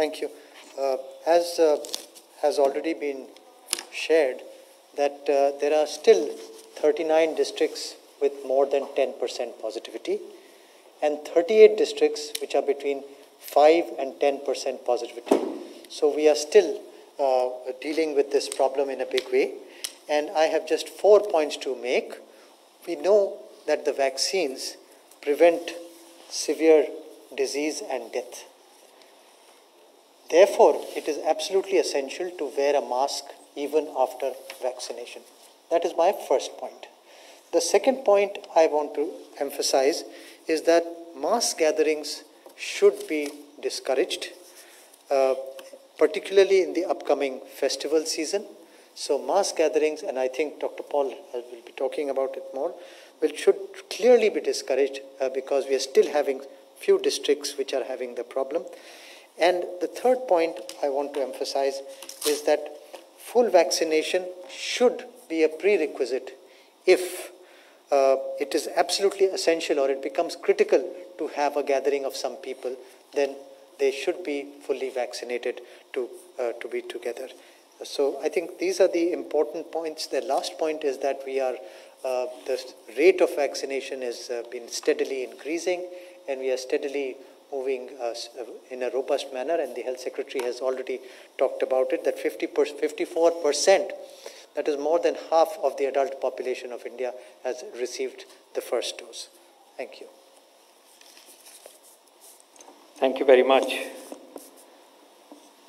Thank you. As has already been shared, that there are still 39 districts with more than 10% positivity and 38 districts which are between 5 and 10% positivity. So we are still dealing with this problem in a big way. And I have just 4 points to make. We know that the vaccines prevent severe disease and death. Therefore, it is absolutely essential to wear a mask even after vaccination. That is my first point. The second point I want to emphasize is that mass gatherings should be discouraged, particularly in the upcoming festival season. So mass gatherings, and I think Dr. Paul will be talking about it more, should clearly be discouraged because we are still having few districts which are having the problem. And the third point I want to emphasize is that full vaccination should be a prerequisite if it is absolutely essential or it becomes critical to have a gathering of some people, then they should be fully vaccinated to be together. So I think these are the important points. The last point is that the rate of vaccination has been steadily increasing, and we are steadily moving in a robust manner, and the Health Secretary has already talked about it, that 54%, that is more than half of the adult population of India, has received the first dose. Thank you. Thank you very much.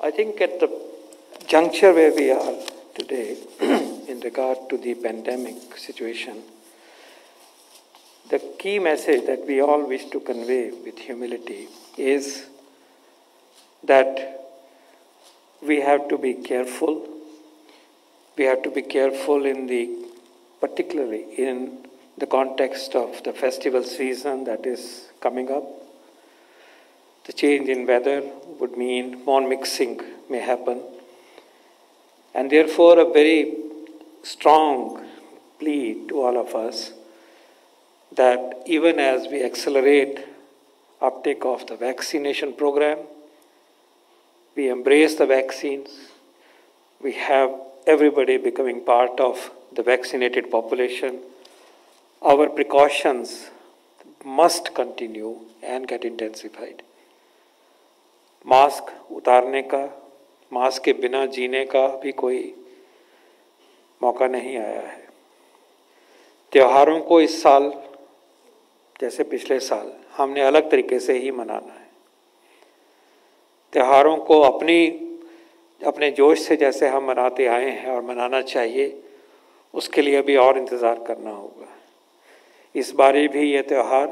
I think at the juncture where we are today in regard to the pandemic situation, the key message that we all wish to convey with humility is that we have to be careful. We have to be careful particularly in the context of the festival season that is coming up. The change in weather would mean more mixing may happen. And therefore, a very strong plea to all of us that even as we accelerate uptake of the vaccination program, we embrace the vaccines, we have everybody becoming part of the vaccinated population, our precautions must continue and get intensified. Mask उतारने का, mask के बिना जीने का भी कोई मौका नहीं आया है। त्योहारों को इस साल जैसे पिछले साल हमने अलग तरीके से ही मनाना है। त्योहारों को अपने जोश से जैसे हम मनाते आए हैं और मनाना चाहिए, उसके लिए भी और इंतज़ार करना होगा। इस बारी भी ये त्यौहार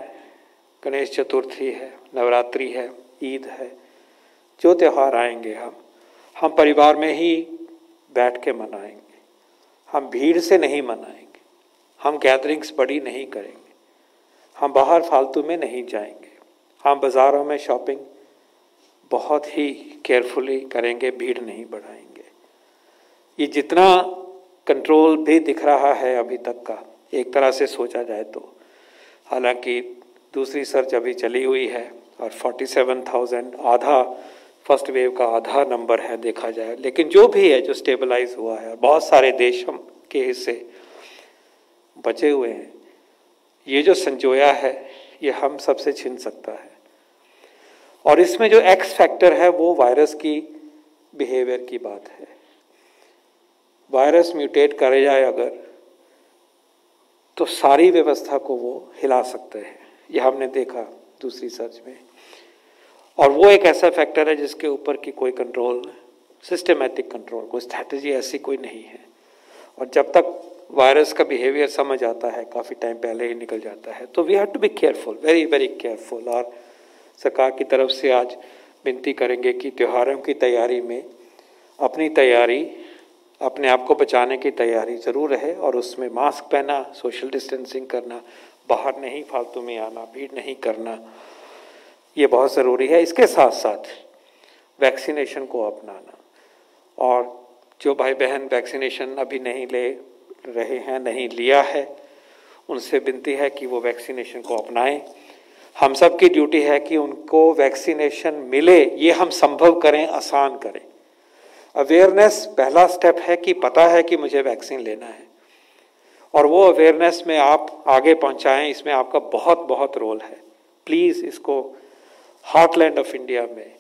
गणेश चतुर्थी है, नवरात्रि है, ईद है, जो त्यौहार आएंगे हम परिवार में ही बैठ के मनाएंगे। हम भीड़ से नहीं मनाएंगे, हम गैदरिंग्स बड़ी नहीं करेंगे, हम बाहर फालतू में नहीं जाएंगे, हम बाज़ारों में शॉपिंग बहुत ही केयरफुली करेंगे, भीड़ नहीं बढ़ाएंगे। ये जितना कंट्रोल भी दिख रहा है अभी तक का, एक तरह से सोचा जाए तो, हालांकि दूसरी सर्च अभी चली हुई है और 47,000 आधा फर्स्ट वेव का आधा नंबर है देखा जाए, लेकिन जो भी है जो स्टेबलाइज हुआ है और बहुत सारे देशों के हिस्से बचे हुए हैं, ये जो संजोया है ये हम सबसे छिन सकता है। और इसमें जो एक्स फैक्टर है वो वायरस की बिहेवियर की बात है। वायरस म्यूटेट करे जाए अगर तो सारी व्यवस्था को वो हिला सकते हैं, ये हमने देखा दूसरी सर्च में। और वो एक ऐसा फैक्टर है जिसके ऊपर की कोई कंट्रोल, सिस्टमैटिक कंट्रोल, कोई स्ट्रैटेजी ऐसी कोई नहीं है। और जब तक वायरस का बिहेवियर समझ आता है, काफ़ी टाइम पहले ही निकल जाता है, तो we have to be careful, very very careful. और सरकार की तरफ से आज विनती करेंगे कि त्योहारों की तैयारी में अपनी तैयारी, अपने आप को बचाने की तैयारी ज़रूर रहे और उसमें मास्क पहना, सोशल डिस्टेंसिंग करना, बाहर नहीं फालतू में आना, भीड़ नहीं करना, ये बहुत ज़रूरी है। इसके साथ साथ वैक्सीनेशन को अपनाना, और जो भाई बहन वैक्सीनेशन अभी नहीं ले रहे हैं, नहीं लिया है, उनसे विनती है कि वो वैक्सीनेशन को अपनाएं। हम सब की ड्यूटी है कि उनको वैक्सीनेशन मिले, ये हम संभव करें, आसान करें। अवेयरनेस पहला स्टेप है कि पता है कि मुझे वैक्सीन लेना है, और वो अवेयरनेस में आप आगे पहुंचाएं, इसमें आपका बहुत बहुत रोल है। प्लीज़ इसको हार्टलैंड ऑफ इंडिया में,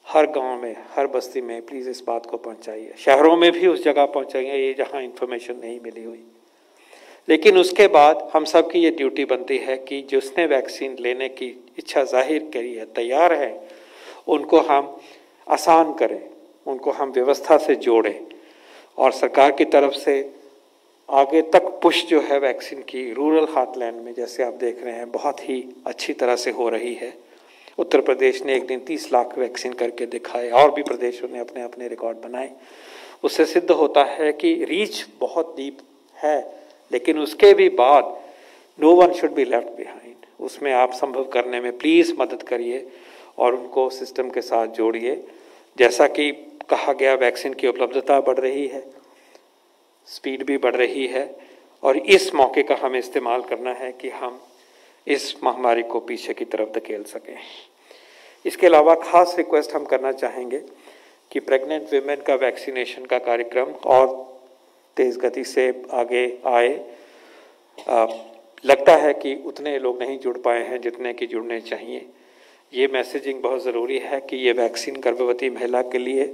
हर गांव में, हर बस्ती में प्लीज़ इस बात को पहुंचाइए। शहरों में भी उस जगह पहुंचाइए ये जहां इंफॉर्मेशन नहीं मिली हुई। लेकिन उसके बाद हम सब की ये ड्यूटी बनती है कि जिसने वैक्सीन लेने की इच्छा जाहिर करी है, तैयार है, उनको हम आसान करें, उनको हम व्यवस्था से जोड़ें, और सरकार की तरफ से आगे तक पुश जो है वैक्सीन की रूरल हार्टलैंड में, जैसे आप देख रहे हैं, बहुत ही अच्छी तरह से हो रही है। उत्तर प्रदेश ने एक दिन 30 लाख वैक्सीन करके दिखाए, और भी प्रदेशों ने अपने अपने रिकॉर्ड बनाए। उससे सिद्ध होता है कि रीच बहुत डीप है, लेकिन उसके भी बाद no one should be left behind. उसमें आप संभव करने में प्लीज़ मदद करिए और उनको सिस्टम के साथ जोड़िए। जैसा कि कहा गया, वैक्सीन की उपलब्धता बढ़ रही है, स्पीड भी बढ़ रही है, और इस मौके का हमें इस्तेमाल करना है कि हम इस महामारी को पीछे की तरफ धकेल सकें। इसके अलावा खास रिक्वेस्ट हम करना चाहेंगे कि प्रेग्नेंट विमेन का वैक्सीनेशन का कार्यक्रम और तेज़ गति से आगे आए। लगता है कि उतने लोग नहीं जुड़ पाए हैं जितने कि जुड़ने चाहिए। ये मैसेजिंग बहुत ज़रूरी है कि ये वैक्सीन गर्भवती महिला के लिए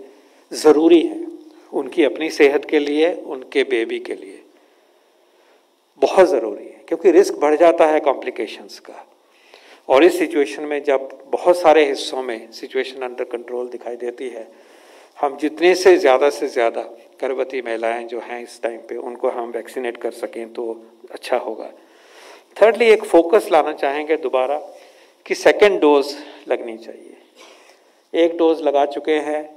ज़रूरी है, उनकी अपनी सेहत के लिए, उनके बेबी के लिए बहुत ज़रूरी है, क्योंकि रिस्क बढ़ जाता है कॉम्प्लिकेशंस का। और इस सिचुएशन में जब बहुत सारे हिस्सों में सिचुएशन अंडर कंट्रोल दिखाई देती है, हम जितने से ज़्यादा गर्भवती महिलाएं जो हैं इस टाइम पे, उनको हम वैक्सीनेट कर सकें तो अच्छा होगा। थर्डली, एक फोकस लाना चाहेंगे दोबारा कि सेकेंड डोज लगनी चाहिए। एक डोज लगा चुके हैं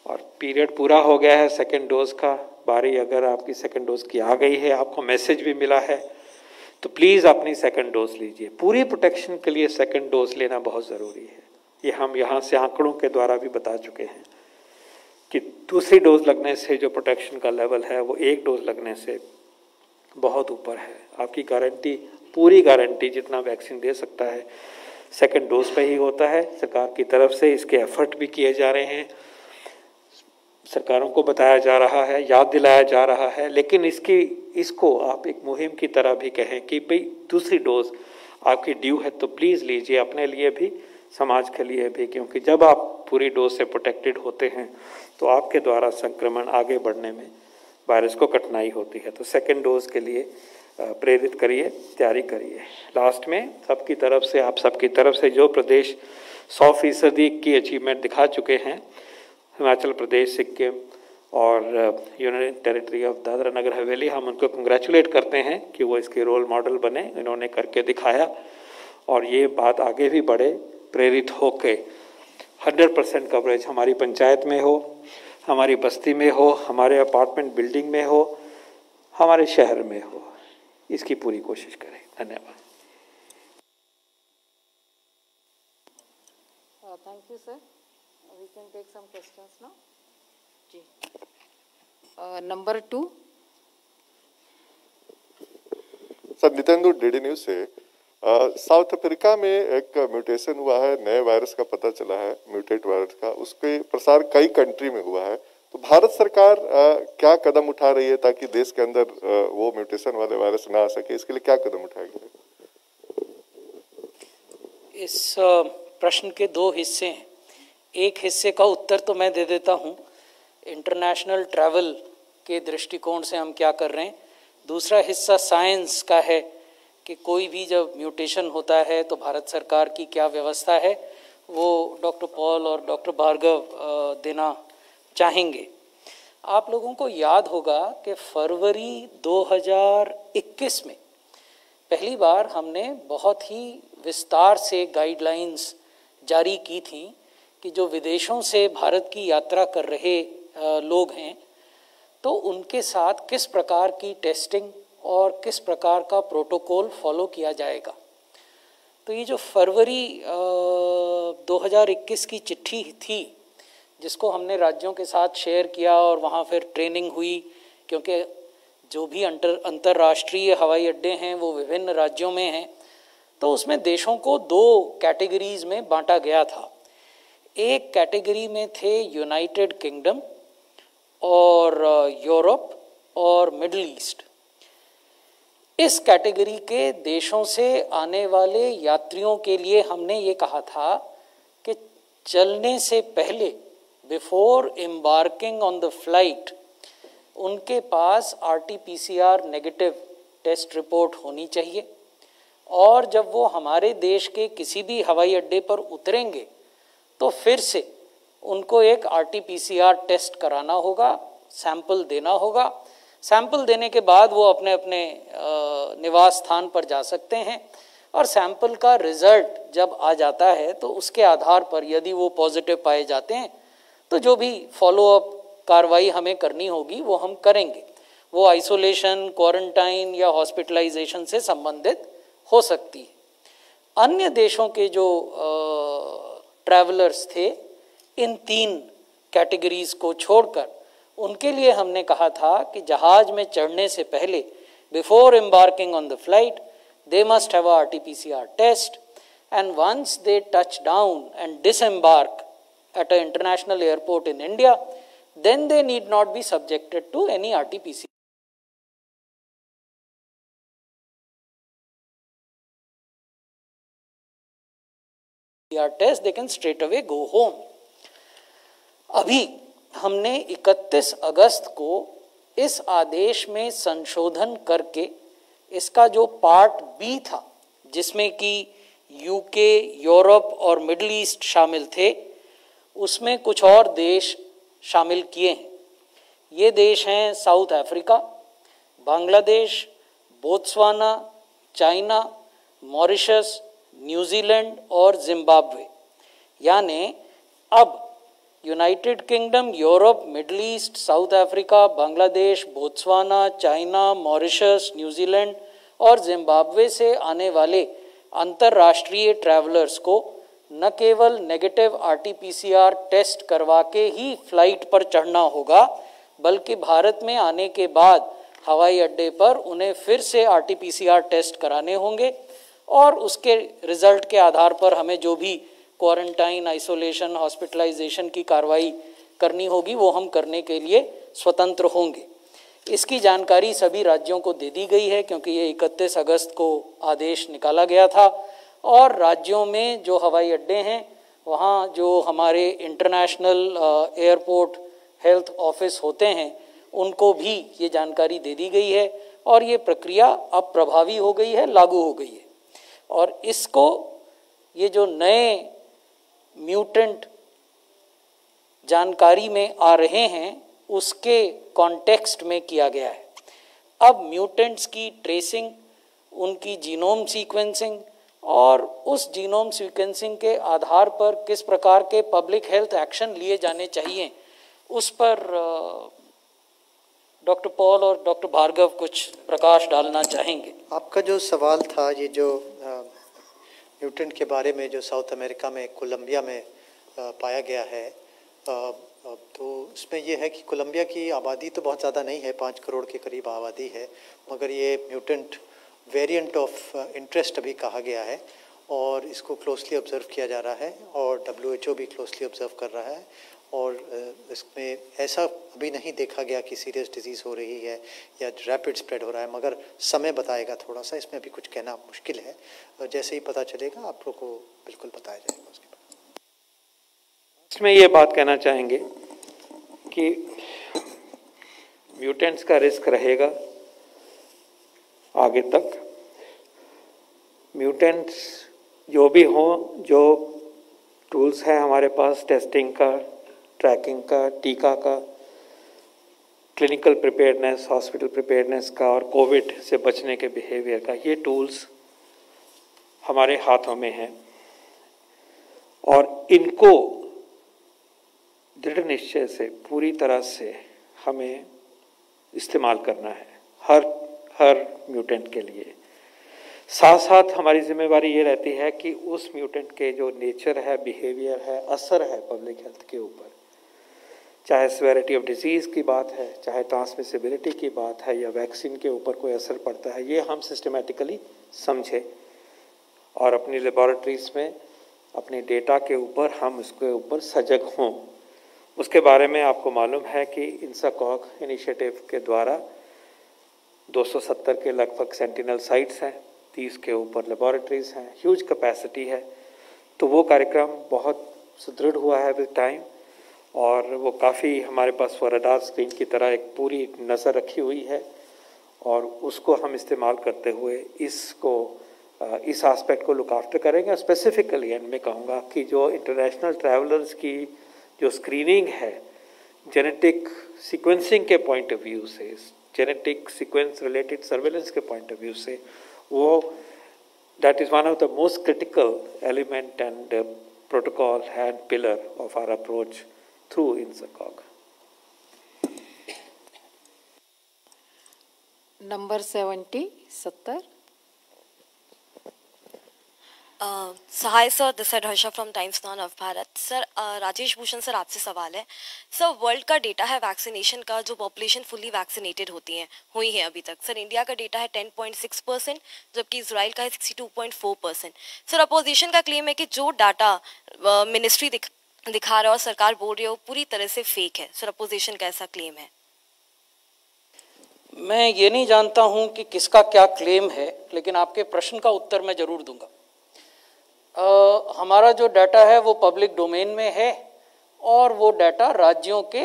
और पीरियड पूरा हो गया है सेकेंड डोज का, बारी अगर आपकी सेकेंड डोज की आ गई है, आपको मैसेज भी मिला है, तो प्लीज़ अपनी सेकेंड डोज लीजिए। पूरी प्रोटेक्शन के लिए सेकेंड डोज लेना बहुत ज़रूरी है। ये हम यहाँ से आंकड़ों के द्वारा भी बता चुके हैं कि दूसरी डोज लगने से जो प्रोटेक्शन का लेवल है वो एक डोज लगने से बहुत ऊपर है। आपकी गारंटी, पूरी गारंटी जितना वैक्सीन दे सकता है सेकेंड डोज पे ही होता है। सरकार की तरफ से इसके एफर्ट भी किए जा रहे हैं, सरकारों को बताया जा रहा है, याद दिलाया जा रहा है, लेकिन इसको आप एक मुहिम की तरह भी कहें कि भाई दूसरी डोज आपकी ड्यू है तो प्लीज़ लीजिए, अपने लिए भी, समाज के लिए भी, क्योंकि जब आप पूरी डोज से प्रोटेक्टेड होते हैं तो आपके द्वारा संक्रमण आगे बढ़ने में वायरस को कठिनाई होती है। तो सेकेंड डोज के लिए प्रेरित करिए, तैयारी करिए। लास्ट में सबकी तरफ से, आप सबकी तरफ से जो प्रदेश 100% की अचीवमेंट दिखा चुके हैं, हिमाचल प्रदेश, सिक्किम और union territory of Dadra Nagar Haveli, हम उनको कंग्रेचुलेट करते हैं कि वो इसके रोल मॉडल बने। इन्होंने करके दिखाया और ये बात आगे भी बढ़े, प्रेरित होके 100% कवरेज हमारी पंचायत में हो, हमारी बस्ती में हो, हमारे अपार्टमेंट बिल्डिंग में हो, हमारे शहर में हो, इसकी पूरी कोशिश करें। धन्यवाद। Thank you sir. We can take some questions now. जी। Number 2। Sir, Nitendu, DD news से। साउथ अफ्रीका में एक म्यूटेशन हुआ है, नए वायरस का पता चला है, म्यूटेट वायरस का, उसके प्रसार कई कंट्री में हुआ है। तो भारत सरकार क्या कदम उठा रही है ताकि देश के अंदर वो म्यूटेशन वाले वायरस ना आ सके, इसके लिए क्या कदम उठाएगी? इस प्रश्न के दो हिस्से हैं। एक हिस्से का उत्तर तो मैं दे देता हूँ, इंटरनेशनल ट्रैवल के दृष्टिकोण से हम क्या कर रहे हैं। दूसरा हिस्सा साइंस का है कि कोई भी जब म्यूटेशन होता है तो भारत सरकार की क्या व्यवस्था है, वो डॉक्टर पॉल और डॉक्टर भार्गव देना चाहेंगे। आप लोगों को याद होगा कि फरवरी 2021 में पहली बार हमने बहुत ही विस्तार से गाइडलाइंस जारी की थी कि जो विदेशों से भारत की यात्रा कर रहे लोग हैं तो उनके साथ किस प्रकार की टेस्टिंग और किस प्रकार का प्रोटोकॉल फॉलो किया जाएगा। तो ये जो फरवरी 2021 की चिट्ठी थी जिसको हमने राज्यों के साथ शेयर किया और वहाँ फिर ट्रेनिंग हुई, क्योंकि जो भी अंतर्राष्ट्रीय हवाई अड्डे हैं वो विभिन्न राज्यों में हैं, तो उसमें देशों को दो कैटेगरीज में बांटा गया था। एक कैटेगरी में थे यूनाइटेड किंगडम और यूरोप और मिडिल ईस्ट। इस कैटेगरी के देशों से आने वाले यात्रियों के लिए हमने ये कहा था कि चलने से पहले, before embarking on the flight, उनके पास RT-PCR नेगेटिव टेस्ट रिपोर्ट होनी चाहिए, और जब वो हमारे देश के किसी भी हवाई अड्डे पर उतरेंगे तो फिर से उनको एक RT-PCR टेस्ट कराना होगा, सैंपल देना होगा। सैंपल देने के बाद वो अपने अपने निवास स्थान पर जा सकते हैं, और सैंपल का रिजल्ट जब आ जाता है तो उसके आधार पर यदि वो पॉजिटिव पाए जाते हैं तो जो भी फॉलोअप कार्रवाई हमें करनी होगी वो हम करेंगे। वो आइसोलेशन, क्वारंटाइन या हॉस्पिटलाइजेशन से संबंधित हो सकती है। अन्य देशों के जो ट्रैवलर्स थे, इन 3 कैटेगरीज को छोड़कर, उनके लिए हमने कहा था कि जहाज में चढ़ने से पहले, before embarking on the flight, they must have a RT-PCR test, and once they touch down and disembark at an international airport in India, then they need not be subjected to any RT-PCR test, they can straight away go home. अभी हमने 31 अगस्त को इस आदेश में संशोधन करके इसका जो part B था, जिसमें कि यूके, यूरोप और मिडिल ईस्ट शामिल थे, उसमें कुछ और देश शामिल किए हैं। ये देश हैं south Africa, Bangladesh, Botswana, China, Mauritius, New Zealand और जिम्बाब्वे। यानी अब United kingdom, Europe, middle east, south Africa, Bangladesh, Botswana, China, Mauritius, New Zealand और जिम्बाब्वे से आने वाले अंतर्राष्ट्रीय ट्रैवलर्स को न केवल नेगेटिव RT-PCR टेस्ट करवा के ही फ्लाइट पर चढ़ना होगा, बल्कि भारत में आने के बाद हवाई अड्डे पर उन्हें फिर से RT-PCR टेस्ट कराने होंगे, और उसके रिजल्ट के आधार पर हमें जो भी क्वारंटाइन, आइसोलेशन, हॉस्पिटलाइजेशन की कार्रवाई करनी होगी वो हम करने के लिए स्वतंत्र होंगे। इसकी जानकारी सभी राज्यों को दे दी गई है, क्योंकि ये 31 अगस्त को आदेश निकाला गया था, और राज्यों में जो हवाई अड्डे हैं वहाँ जो हमारे इंटरनेशनल एयरपोर्ट हेल्थ ऑफिस होते हैं उनको भी ये जानकारी दे दी गई है, और ये प्रक्रिया अब प्रभावी हो गई है, लागू हो गई है। और इसको ये जो नए म्यूटेंट जानकारी में आ रहे हैं उसके कॉन्टेक्स्ट में किया गया है। अब म्यूटेंट्स की ट्रेसिंग, उनकी जीनोम सीक्वेंसिंग और उस जीनोम सीक्वेंसिंग के आधार पर किस प्रकार के पब्लिक हेल्थ एक्शन लिए जाने चाहिए, उस पर डॉक्टर पॉल और डॉक्टर भार्गव कुछ प्रकाश डालना चाहेंगे। आपका जो सवाल था, ये जो म्यूटेंट के बारे में जो साउथ अमेरिका में कोलंबिया में पाया गया है, तो उसमें ये है कि कोलंबिया की आबादी तो बहुत ज़्यादा नहीं है, 5 करोड़ के करीब आबादी है, मगर ये म्यूटेंट वेरिएंट ऑफ इंटरेस्ट अभी कहा गया है, और इसको क्लोजली ऑब्जर्व किया जा रहा है, और WHO भी क्लोजली ऑब्जर्व कर रहा है, और इसमें ऐसा अभी नहीं देखा गया कि सीरियस डिजीज़ हो रही है या रैपिड स्प्रेड हो रहा है, मगर समय बताएगा थोड़ा सा, इसमें अभी कुछ कहना मुश्किल है। जैसे ही पता चलेगा आप लोग को बिल्कुल बताया जाएगा उसके बाद। इसमें ये बात कहना चाहेंगे कि म्यूटेंट्स का रिस्क रहेगा आगे तक। म्यूटेंट्स जो भी हों, जो टूल्स हैं हमारे पास टेस्टिंग का, ट्रैकिंग का, टीका का, क्लिनिकल प्रिपेयर्डनेस, हॉस्पिटल प्रिपेयर्डनेस का और कोविड से बचने के बिहेवियर का, ये टूल्स हमारे हाथों में हैं, और इनको दृढ़ निश्चय से पूरी तरह से हमें इस्तेमाल करना है हर म्यूटेंट के लिए। साथ साथ हमारी जिम्मेवारी ये रहती है कि उस म्यूटेंट के जो नेचर है, बिहेवियर है, असर है पब्लिक हेल्थ के ऊपर, चाहे सेवेरिटी ऑफ डिजीज़ की बात है, चाहे ट्रांसमिसिबिलिटी की बात है, या वैक्सीन के ऊपर कोई असर पड़ता है, ये हम सिस्टमेटिकली समझें। और अपनी लेबॉरेटरीज में अपने डेटा के ऊपर हम उसके ऊपर सजग हों। उसके बारे में आपको मालूम है कि इंसाकॉग इनिशिएटिव के द्वारा 270 के लगभग सेंटिनल साइट्स हैं, 30 के ऊपर लेबॉरेटरीज हैं, ह्यूज कैपेसिटी है। तो वो कार्यक्रम बहुत सुदृढ़ हुआ है विद टाइम, और वो काफ़ी हमारे पास वो रडार स्क्रीन की तरह एक पूरी नज़र रखी हुई है, और उसको हम इस्तेमाल करते हुए इस एस्पेक्ट को लुक आफ्टर करेंगे। स्पेसिफिकली एंड मैं कहूँगा कि जो इंटरनेशनल ट्रैवलर्स की जो स्क्रीनिंग है जेनेटिक सीक्वेंसिंग के पॉइंट ऑफ व्यू से, जेनेटिक सीक्वेंस रिलेटेड सर्वेलेंस के पॉइंट ऑफ व्यू से, वो that is one of the most critical element and protocol and pillar of our approach through INSACOG. Number 70, 70. Hi sir, this is Harsha from Times Now of Bharat. Sir Rajesh Bhushan sir आपसे सवाल है। Sir world का data है vaccination का, जो population fully vaccinated हुई है अभी तक। सर इंडिया का डेटा है 10.6%, जबकि इजराइल का है 62.4%। सर अपोजिशन का क्लेम है कि जो डाटा मिनिस्ट्री दिखा रहा है और सरकार बोल रही है वो पूरी तरह से फेक है। सर अपोजिशन का ऐसा क्लेम है। मैं ये नहीं जानता हूं कि किसका क्या क्लेम है, लेकिन आपके प्रश्न का उत्तर मैं जरूर दूंगा। हमारा जो डाटा है वो पब्लिक डोमेन में है, और वो डाटा राज्यों के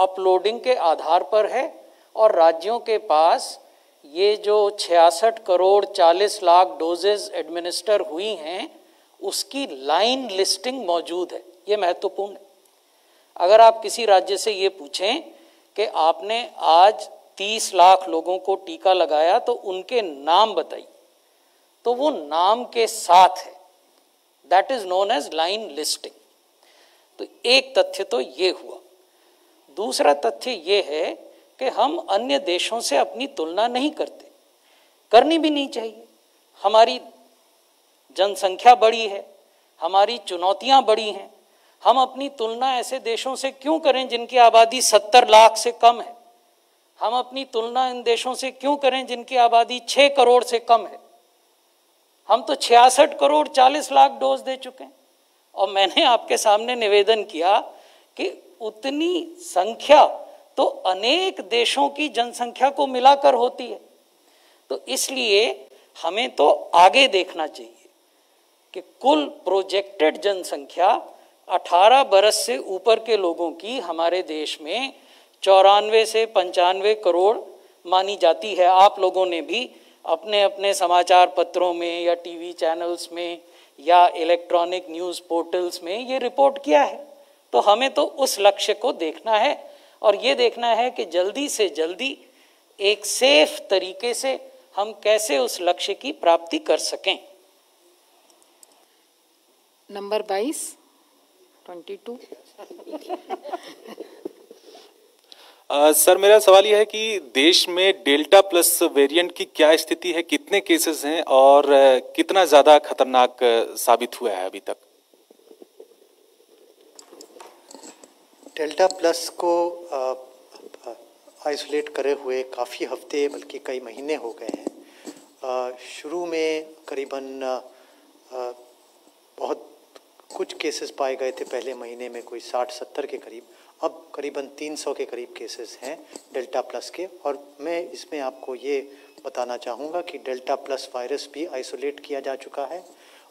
अपलोडिंग के आधार पर है, और राज्यों के पास ये जो 66 करोड़ 40 लाख डोजेज एडमिनिस्टर हुई हैं उसकी लाइन लिस्टिंग मौजूद है। ये महत्वपूर्ण है। अगर आप किसी राज्य से ये पूछें कि आपने आज 30 लाख लोगों को टीका लगाया तो उनके नाम बताइए, तो वो नाम के साथ है। That is known as line listing. तो एक तथ्य तो ये हुआ। दूसरा तथ्य ये है कि हम अन्य देशों से अपनी तुलना नहीं करते, करनी भी नहीं चाहिए। हमारी जनसंख्या बड़ी है, हमारी चुनौतियां बड़ी हैं। हम अपनी तुलना ऐसे देशों से क्यों करें जिनकी आबादी 70 लाख से कम है? हम अपनी तुलना इन देशों से क्यों करें जिनकी आबादी 6 करोड़ से कम है? हम तो 66 करोड़ 40 लाख डोज दे चुके हैं। और मैंने आपके सामने निवेदन किया कि उतनी संख्या तो अनेक देशों की जनसंख्या को मिलाकर होती है। तो इसलिए हमें तो आगे देखना चाहिए कि कुल प्रोजेक्टेड जनसंख्या 18 बरस से ऊपर के लोगों की हमारे देश में 94 से 95 करोड़ मानी जाती है। आप लोगों ने भी अपने अपने समाचार पत्रों में या टीवी चैनल्स में या इलेक्ट्रॉनिक न्यूज़ पोर्टल्स में ये रिपोर्ट किया है। तो हमें तो उस लक्ष्य को देखना है, और ये देखना है कि जल्दी से जल्दी एक सेफ तरीके से हम कैसे उस लक्ष्य की प्राप्ति कर सकें। नंबर 22, 22। सर मेरा सवाल यह है कि देश में डेल्टा प्लस वेरिएंट की क्या स्थिति है, कितने केसेस हैं और कितना ज़्यादा खतरनाक साबित हुआ है अभी तक? डेल्टा प्लस को आइसोलेट करे हुए काफ़ी हफ्ते बल्कि कई महीने हो गए हैं। शुरू में करीबन बहुत कुछ केसेस पाए गए थे पहले महीने में, कोई 60-70 के करीब। अब करीबन 300 के करीब केसेस हैं डेल्टा प्लस के। और मैं इसमें आपको ये बताना चाहूँगा कि डेल्टा प्लस वायरस भी आइसोलेट किया जा चुका है,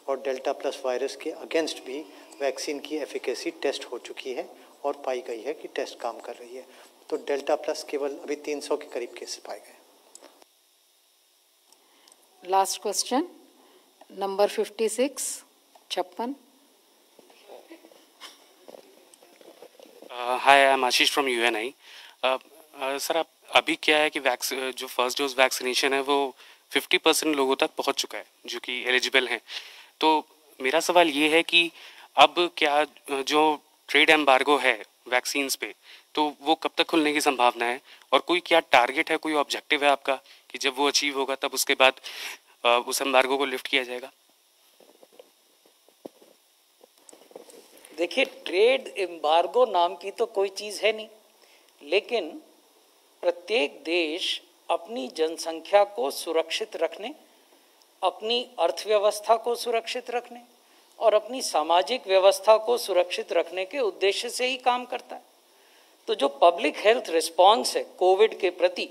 और डेल्टा प्लस वायरस के अगेंस्ट भी वैक्सीन की एफिकेसी टेस्ट हो चुकी है और पाई गई है कि टेस्ट काम कर रही है। तो डेल्टा प्लस केवल अभी 300 के करीब केसेस पाए गए। Last question, number 56, 56। Hi, I am Ashish from Uni. Sir आप अभी क्या है कि जो फर्स्ट डोज वैक्सीनेशन है वो 50% लोगों तक पहुंच चुका है जो कि एलिजिबल हैं। तो मेरा सवाल ये है कि अब क्या जो ट्रेड एम्बार्गो है वैक्सीन्स पे, तो वो कब तक खुलने की संभावना है, और कोई क्या टारगेट है, कोई ऑब्जेक्टिव है आपका कि जब वो अचीव होगा तब उसके बाद उस एम्बार्गो को लिफ्ट किया जाएगा? देखिए, ट्रेड एम्बार्गो नाम की तो कोई चीज़ है नहीं, लेकिन प्रत्येक देश अपनी जनसंख्या को सुरक्षित रखने अपनी अर्थव्यवस्था को सुरक्षित रखने और अपनी सामाजिक व्यवस्था को सुरक्षित रखने के उद्देश्य से ही काम करता है। तो जो पब्लिक हेल्थ रिस्पॉन्स है कोविड के प्रति,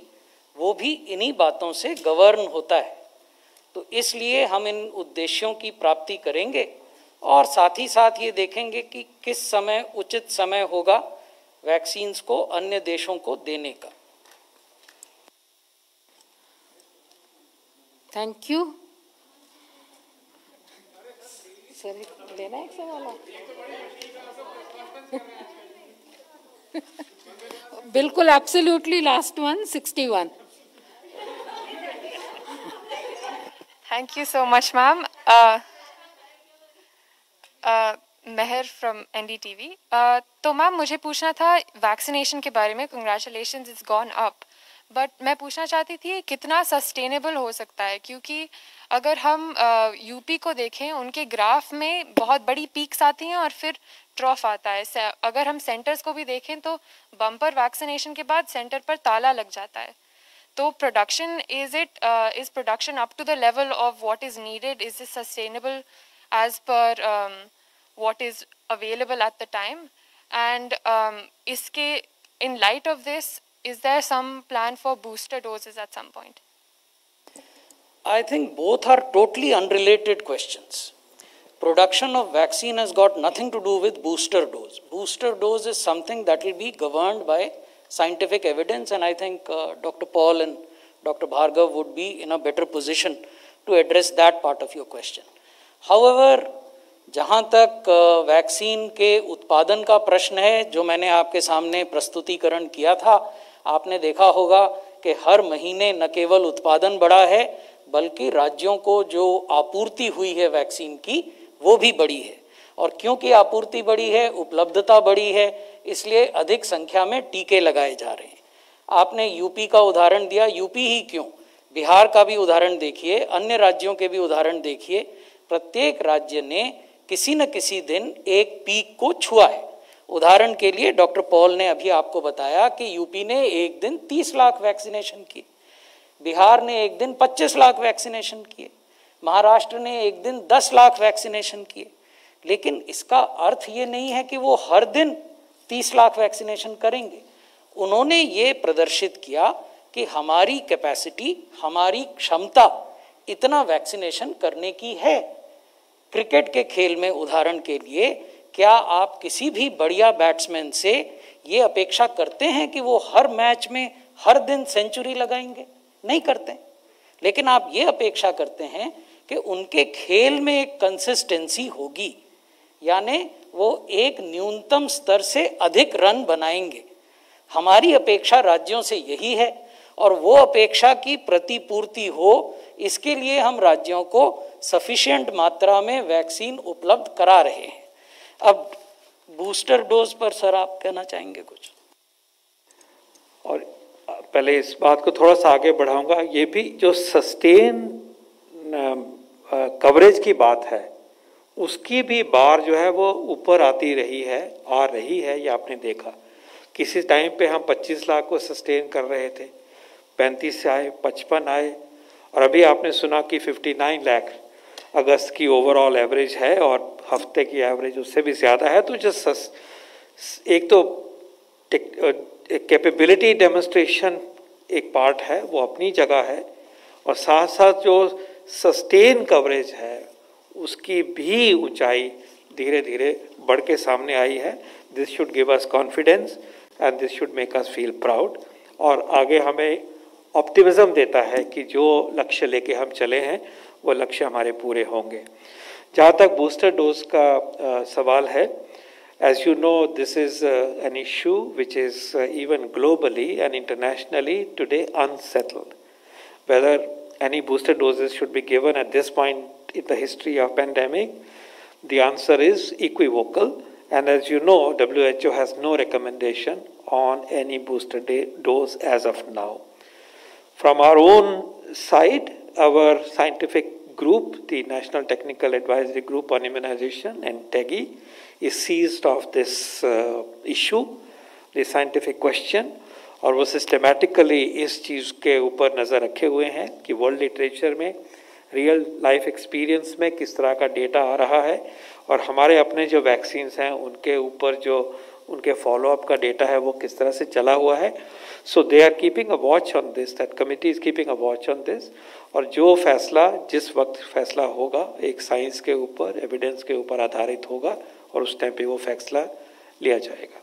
वो भी इन्हीं बातों से गवर्न होता है। तो इसलिए हम इन उद्देश्यों की प्राप्ति करेंगे और साथ ही साथ ये देखेंगे कि किस समय उचित समय होगा वैक्सीन्स को अन्य देशों को देने का। Thank you sir. लेना है सवाल? बिल्कुल absolutely last one 61। Thank you so much ma'am. Mehar from NDTV. तो मैम मुझे पूछना था वैक्सीनेशन के बारे में। Congratulations, it's gone up, but मैं पूछना चाहती थी कितना सस्टेनेबल हो सकता है, क्योंकि अगर हम यूपी को देखें उनके ग्राफ में बहुत बड़ी पीक्स आती हैं और फिर ट्रॉफ आता है। अगर हम सेंटर्स को भी देखें तो बम्पर वैक्सीनेशन के बाद सेंटर पर ताला लग जाता है। तो production is production up to the level of what is needed? Is this sustainable as per what is available at the time? And iske, in light of this, is there some plan for booster doses at some point? I think both are totally unrelated questions. Production of vaccine has got nothing to do with booster dose. Booster dose is something that will be governed by scientific evidence, and I think Dr. Paul and Dr. Bhargav would be in a better position to address that part of your question. However, जहाँ तक vaccine के उत्पादन का प्रश्न है, जो मैंने आपके सामने प्रस्तुतिकरण किया था, आपने देखा होगा कि हर महीने न केवल उत्पादन बढ़ा है, बल्कि राज्यों को जो आपूर्ति हुई है वैक्सीन की वो भी बढ़ी है। और क्योंकि आपूर्ति बढ़ी है, उपलब्धता बढ़ी है, इसलिए अधिक संख्या में टीके लगाए जा रहे हैं। आपने यूपी का उदाहरण दिया, यूपी ही क्यों, बिहार का भी उदाहरण देखिए, अन्य राज्यों के भी उदाहरण देखिए। प्रत्येक राज्य ने किसी न किसी दिन एक पीक को छुआ है। उदाहरण के लिए डॉक्टर पॉल ने अभी आपको बताया कि यूपी ने एक दिन 30 लाख वैक्सीनेशन किए, बिहार ने एक दिन 25 लाख वैक्सीनेशन किए, महाराष्ट्र ने एक दिन 10 लाख वैक्सीनेशन किए। लेकिन इसका अर्थ ये नहीं है कि वो हर दिन 30 लाख वैक्सीनेशन करेंगे। उन्होंने ये प्रदर्शित किया कि हमारी कैपेसिटी, हमारी क्षमता इतना वैक्सीनेशन करने की है। क्रिकेट के खेल में उदाहरण के लिए, क्या आप किसी भी बढ़िया बैट्समैन से ये अपेक्षा करते हैं कि वो हर मैच में हर दिन सेंचुरी लगाएंगे? नहीं करते। लेकिन आप ये अपेक्षा करते हैं कि उनके खेल में एक कंसिस्टेंसी होगी, यानी वो एक न्यूनतम स्तर से अधिक रन बनाएंगे। हमारी अपेक्षा राज्यों से यही है, और वो अपेक्षा की प्रतिपूर्ति हो, इसके लिए हम राज्यों को सफिशिएंट मात्रा में वैक्सीन उपलब्ध करा रहे हैं। अब बूस्टर डोज पर सर आप कहना चाहेंगे कुछ? और पहले इस बात को थोड़ा सा आगे बढ़ाऊंगा। ये भी जो सस्टेन कवरेज की बात है, उसकी भी बार जो है वो ऊपर आती रही है, आ रही है। ये आपने देखा, किसी टाइम पे हम 25 लाख को सस्टेन कर रहे थे, 35 से आए, 55 आए, और अभी आपने सुना कि 59 लाख अगस्त की ओवरऑल एवरेज है और हफ्ते की एवरेज उससे भी ज़्यादा है। तो जो एक तो कैपेबिलिटी डेमोन्स्ट्रेशन एक पार्ट है, वो अपनी जगह है, और साथ साथ जो सस्टेन कवरेज है उसकी भी ऊंचाई धीरे धीरे बढ़ के सामने आई है। This should give us confidence and this should make us feel proud, और आगे हमें ऑप्टिमिज्म देता है कि जो लक्ष्य लेके हम चले हैं वो लक्ष्य हमारे पूरे होंगे। जहाँ तक बूस्टर डोज का सवाल है, as you know, this is an issue which is even globally and internationally today unsettled. Whether any booster doses should be given at this point in the history of pandemic, the answer is equivocal. And as you know, WHO has no recommendation on any booster dose as of now. From our own side, our scientific group, the National Technical Advisory Group on Immunization, NTAGI, is seized of this issue, the scientific question, और वो systematically इस चीज़ के ऊपर नज़र रखे हुए हैं कि वर्ल्ड लिटरेचर में रियल लाइफ एक्सपीरियंस में किस तरह का डेटा आ रहा है और हमारे अपने जो वैक्सीन्स हैं उनके ऊपर जो उनके फॉलोअप का डेटा है वो किस तरह से चला हुआ है. So they are keeping a watch on this, that committee is keeping a watch on this. और जो फैसला जिस वक्त फैसला होगा एक साइंस के ऊपर, एविडेंस के ऊपर आधारित होगा और उस टाइम पे वो फैसला लिया जाएगा.